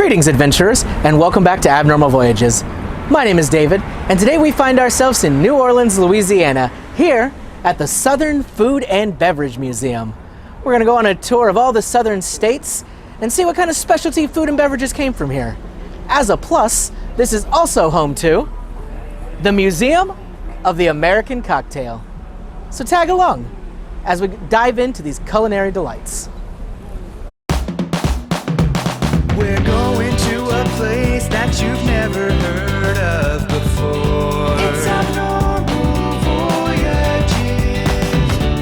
Greetings, adventurers, and welcome back to Abnormal Voyages. My name is David, and today we find ourselves in New Orleans, Louisiana, here at the Southern Food and Beverage Museum. We're going to go on a tour of all the southern states and see what kind of specialty food and beverages came from here. As a plus, this is also home to the Museum of the American Cocktail. So tag along as we dive into these culinary delights. We're going to a place that you've never heard of before. It's Abnormal Voyages.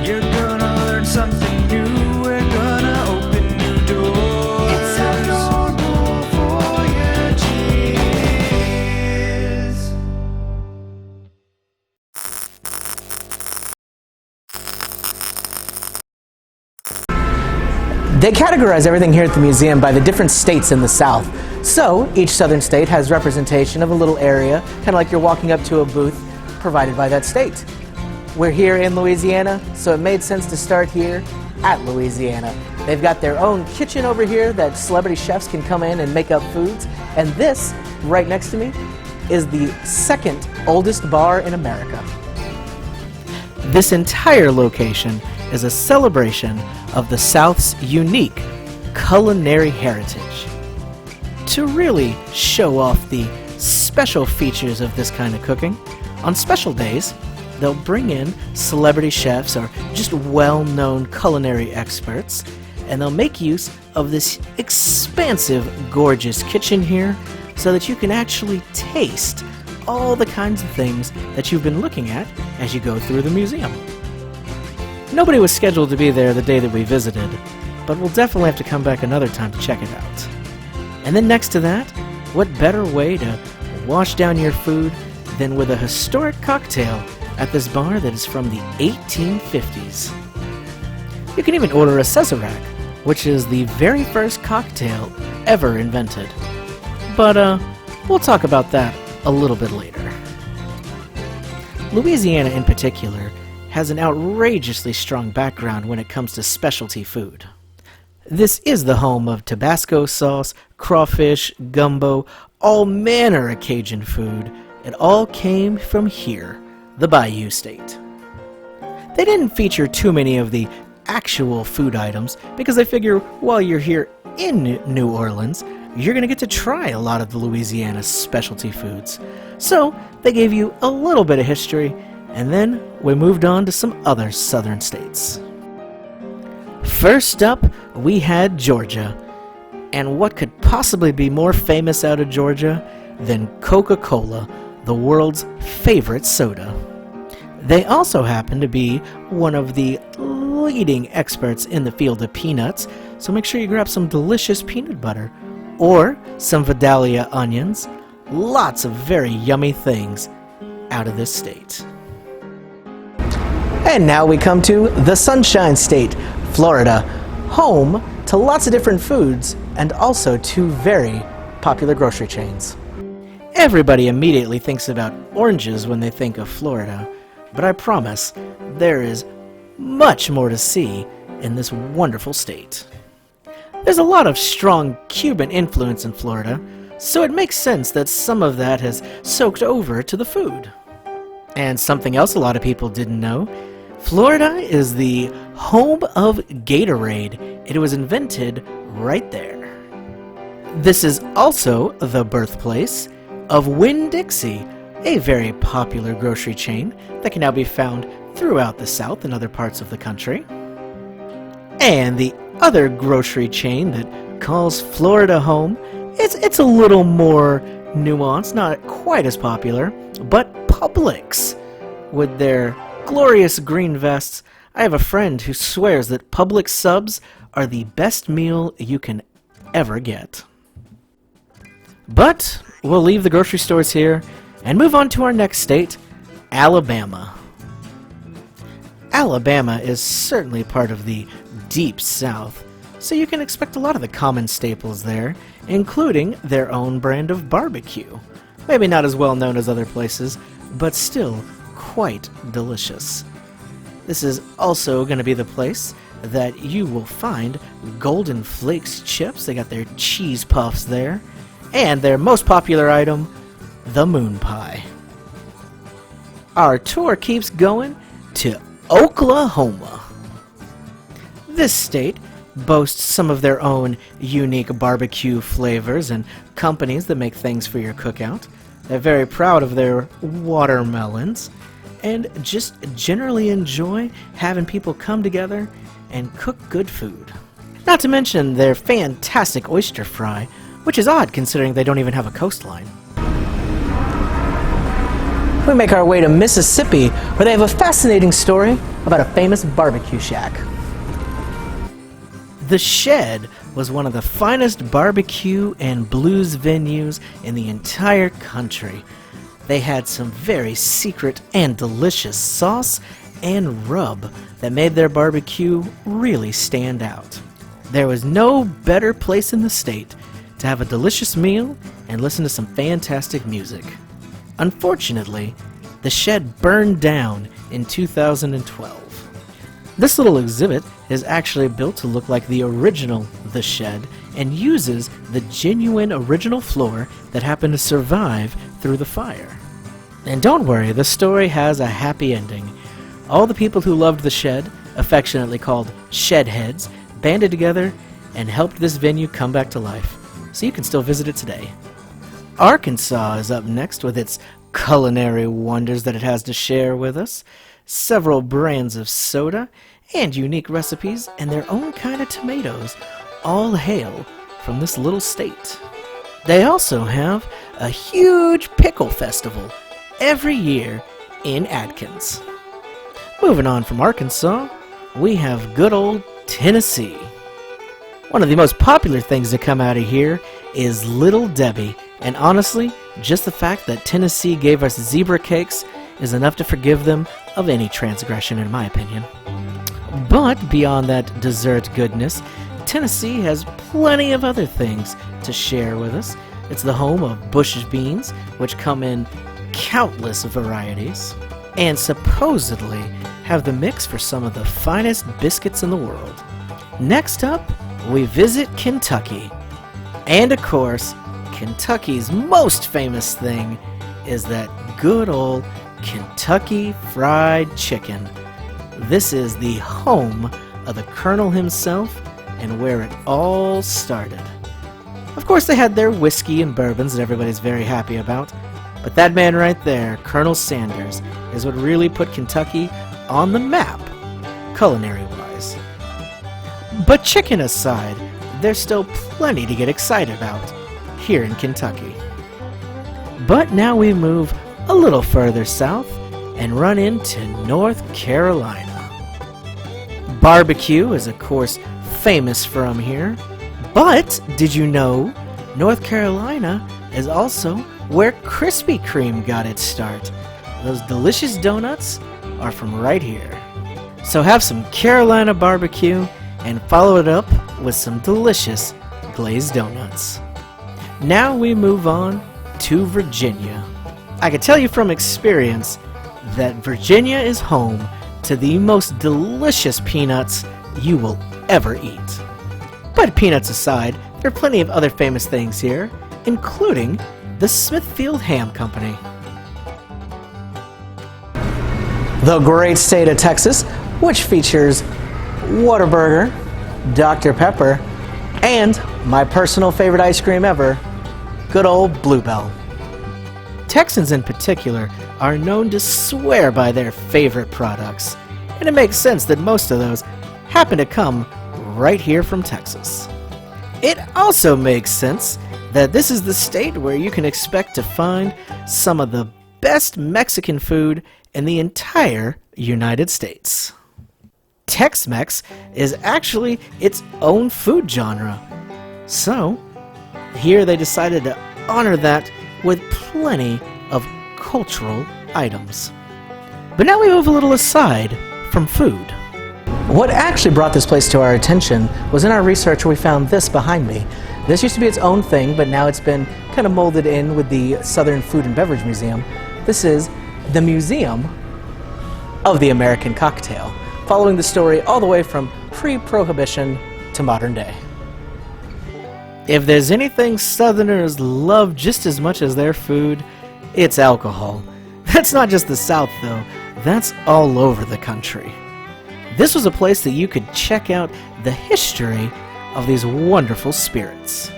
You're gonna learn something new. We're gonna open new doors. It's Abnormal Voyages. They categorize everything here at the museum by the different states in the South. So each southern state has representation of a little area, kind of like you're walking up to a booth provided by that state. We're here in Louisiana, so it made sense to start here at Louisiana. They've got their own kitchen over here that celebrity chefs can come in and make up foods. And this, right next to me, is the second oldest bar in America. This entire location is a celebration of the South's unique culinary heritage. To really show off the special features of this kind of cooking, on special days, they'll bring in celebrity chefs or just well-known culinary experts, and they'll make use of this expansive, gorgeous kitchen here so that you can actually taste all the kinds of things that you've been looking at as you go through the museum. Nobody was scheduled to be there the day that we visited, but we'll definitely have to come back another time to check it out. And then next to that, what better way to wash down your food than with a historic cocktail at this bar that is from the 1850s. You can even order a Sazerac, which is the very first cocktail ever invented. But we'll talk about that a little bit later. Louisiana in particular has an outrageously strong background when it comes to specialty food. This is the home of Tabasco sauce, crawfish, gumbo, all manner of Cajun food. It all came from here, the Bayou State. They didn't feature too many of the actual food items because they figure while you're here in New Orleans, you're going to get to try a lot of the Louisiana specialty foods. So they gave you a little bit of history, and then we moved on to some other southern states. First up, we had Georgia. And what could possibly be more famous out of Georgia than Coca-cola, the world's favorite soda? They also happen to be one of the leading experts in the field of peanuts, so make sure you grab some delicious peanut butter or some Vidalia onions. Lots of very yummy things out of this state. And now we come to the Sunshine State, Florida, home to lots of different foods and also two very popular grocery chains. Everybody immediately thinks about oranges when they think of Florida, but I promise there is much more to see in this wonderful state. There's a lot of strong Cuban influence in Florida, so it makes sense that some of that has soaked over to the food. And something else a lot of people didn't know, Florida is the home of Gatorade. It was invented right there. This is also the birthplace of Winn-Dixie, a very popular grocery chain that can now be found throughout the South and other parts of the country. And the other grocery chain that calls Florida home, it's a little more nuanced, not quite as popular, but Publix, with their glorious green vests. I have a friend who swears that Publix subs are the best meal you can ever get. But we'll leave the grocery stores here and move on to our next state, Alabama. Alabama is certainly part of the deep South, so you can expect a lot of the common staples there, including their own brand of barbecue. Maybe not as well known as other places, but still quite delicious. This is also going to be the place that you will find Golden Flakes chips. They got their cheese puffs there. And their most popular item, the moon pie. Our tour keeps going to Oklahoma. This state boasts some of their own unique barbecue flavors and companies that make things for your cookout. They're very proud of their watermelons and just generally enjoy having people come together and cook good food. Not to mention their fantastic oyster fry, which is odd considering they don't even have a coastline. We make our way to Mississippi, where they have a fascinating story about a famous barbecue shack. The Shed was one of the finest barbecue and blues venues in the entire country. They had some very secret and delicious sauce and rub that made their barbecue really stand out. There was no better place in the state to have a delicious meal and listen to some fantastic music. Unfortunately, the Shed burned down in 2012. This little exhibit is actually built to look like the original The Shed and uses the genuine original floor that happened to survive through the fire. And don't worry, the story has a happy ending. All the people who loved The Shed, affectionately called Shedheads, banded together and helped this venue come back to life, so you can still visit it today. Arkansas is up next with its culinary wonders that it has to share with us. Several brands of soda and unique recipes and their own kind of tomatoes all hail from this little state. They also have a huge pickle festival every year in Adkins. Moving on from Arkansas, we have good old Tennessee. One of the most popular things to come out of here is Little Debbie, and honestly, just the fact that Tennessee gave us zebra cakes is enough to forgive them of any transgression, in my opinion. But beyond that dessert goodness, Tennessee has plenty of other things to share with us. It's the home of Bush's beans, which come in countless varieties, and supposedly have the mix for some of the finest biscuits in the world. Next up, we visit Kentucky. And of course, Kentucky's most famous thing is that good old Kentucky Fried Chicken. This is the home of the Colonel himself and where it all started. Of course, they had their whiskey and bourbons that everybody's very happy about, but that man right there, Colonel Sanders, is what really put Kentucky on the map, culinary-wise. But chicken aside, there's still plenty to get excited about here in Kentucky. But now we move a little further south and run into North Carolina. Barbecue is of course famous from here, but did you know North Carolina is also where Krispy Kreme got its start? Those delicious donuts are from right here. So have some Carolina barbecue and follow it up with some delicious glazed donuts. Now we move on to Virginia. I can tell you from experience that Virginia is home to the most delicious peanuts you will ever eat. But peanuts aside, there are plenty of other famous things here, including the Smithfield Ham Company. The great state of Texas, which features Whataburger, Dr. Pepper, and my personal favorite ice cream ever, good old Bluebell. Texans in particular are known to swear by their favorite products, and it makes sense that most of those happen to come right here from Texas. It also makes sense that this is the state where you can expect to find some of the best Mexican food in the entire United States. Tex-Mex is actually its own food genre, so here they decided to honor that with plenty of cultural items. But now we move a little aside from food. What actually brought this place to our attention was in our research where we found this behind me. This used to be its own thing, but now it's been kind of molded in with the Southern Food and Beverage Museum. This is the Museum of the American Cocktail, following the story all the way from pre-prohibition to modern day. If there's anything Southerners love just as much as their food, it's alcohol. That's not just the South, though. That's all over the country. This was a place that you could check out the history of these wonderful spirits.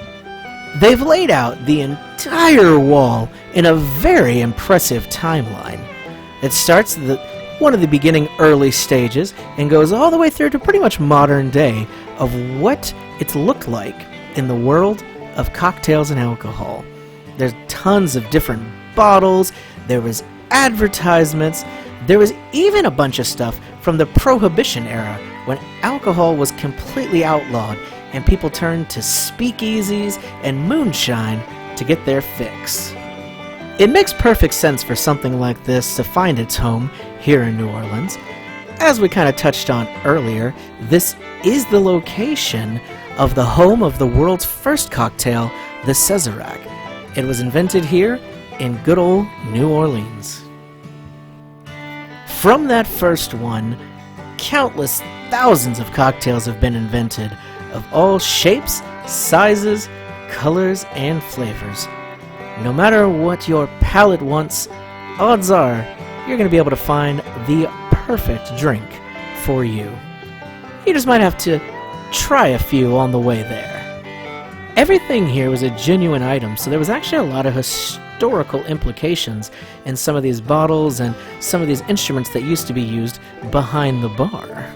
They've laid out the entire wall in a very impressive timeline. It starts at one of the beginning early stages and goes all the way through to pretty much modern day of what it's looked like in the world of cocktails and alcohol. There's tons of different bottles, there was advertisements, there was even a bunch of stuff from the Prohibition era when alcohol was completely outlawed and people turned to speakeasies and moonshine to get their fix. It makes perfect sense for something like this to find its home here in New Orleans. As we kind of touched on earlier, this is the location of the home of the world's first cocktail, the Sazerac. It was invented here in good old New Orleans. From that first one, countless thousands of cocktails have been invented of all shapes, sizes, colors, and flavors. No matter what your palate wants, odds are you're going to be able to find the perfect drink for you. You just might have to try a few on the way there. Everything here was a genuine item, so there was actually a lot of historical implications in some of these bottles and some of these instruments that used to be used behind the bar.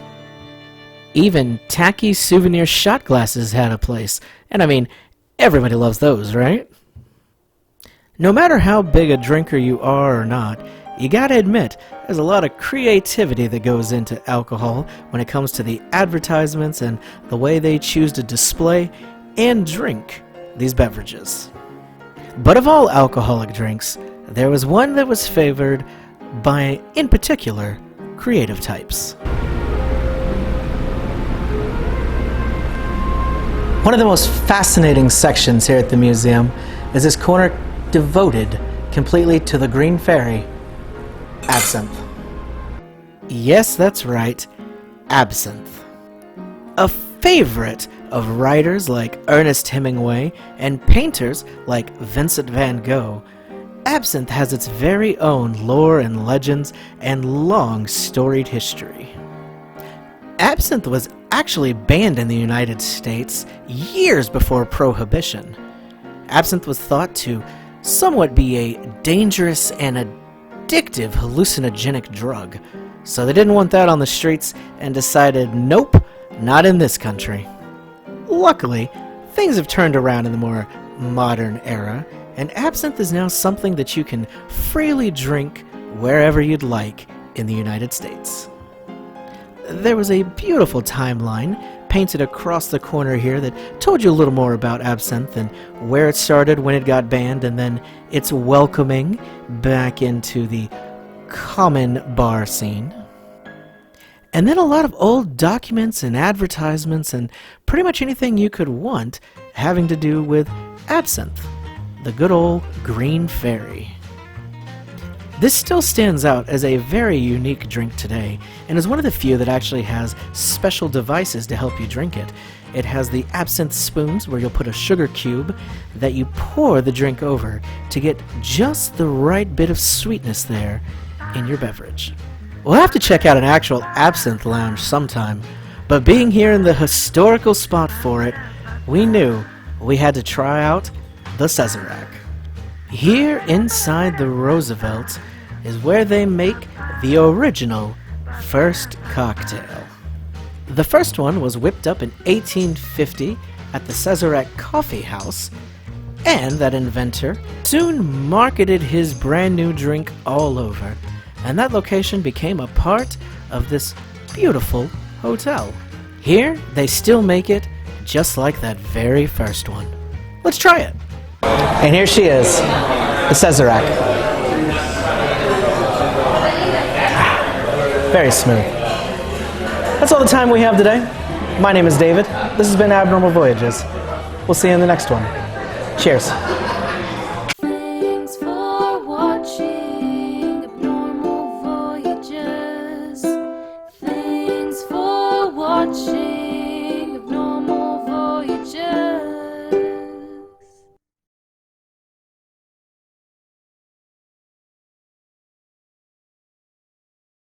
Even tacky souvenir shot glasses had a place, and I mean, everybody loves those, right? No matter how big a drinker you are or not, you gotta admit, there's a lot of creativity that goes into alcohol when it comes to the advertisements and the way they choose to display and drink these beverages. But of all alcoholic drinks, there was one that was favored by, in particular, creative types. One of the most fascinating sections here at the museum is this corner devoted completely to the green fairy, absinthe. Yes, that's right, absinthe. A favorite of writers like Ernest Hemingway and painters like Vincent van Gogh, absinthe has its very own lore and legends and long storied history. Absinthe was actually banned in the United States years before Prohibition. Absinthe was thought to somewhat be a dangerous and addictive hallucinogenic drug, so they didn't want that on the streets and decided, nope, not in this country. Luckily, things have turned around in the more modern era, and absinthe is now something that you can freely drink wherever you'd like in the United States. There was a beautiful timeline painted across the corner here that told you a little more about absinthe and where it started, when it got banned, and then its welcoming back into the common bar scene. And then a lot of old documents and advertisements and pretty much anything you could want having to do with absinthe, the good old green fairy. This still stands out as a very unique drink today, and is one of the few that actually has special devices to help you drink it. It has the absinthe spoons where you'll put a sugar cube that you pour the drink over to get just the right bit of sweetness there in your beverage. We'll have to check out an actual absinthe lounge sometime, but being here in the historical spot for it, we knew we had to try out the Sazerac. Here inside the Roosevelt is where they make the original first cocktail. The first one was whipped up in 1850 at the Sazerac Coffee House, and that inventor soon marketed his brand new drink all over, and that location became a part of this beautiful hotel. Here, they still make it just like that very first one. Let's try it. And here she is, the Sazerac. Very smooth. That's all the time we have today. My name is David. This has been Abnormal Voyages. We'll see you in the next one. Cheers.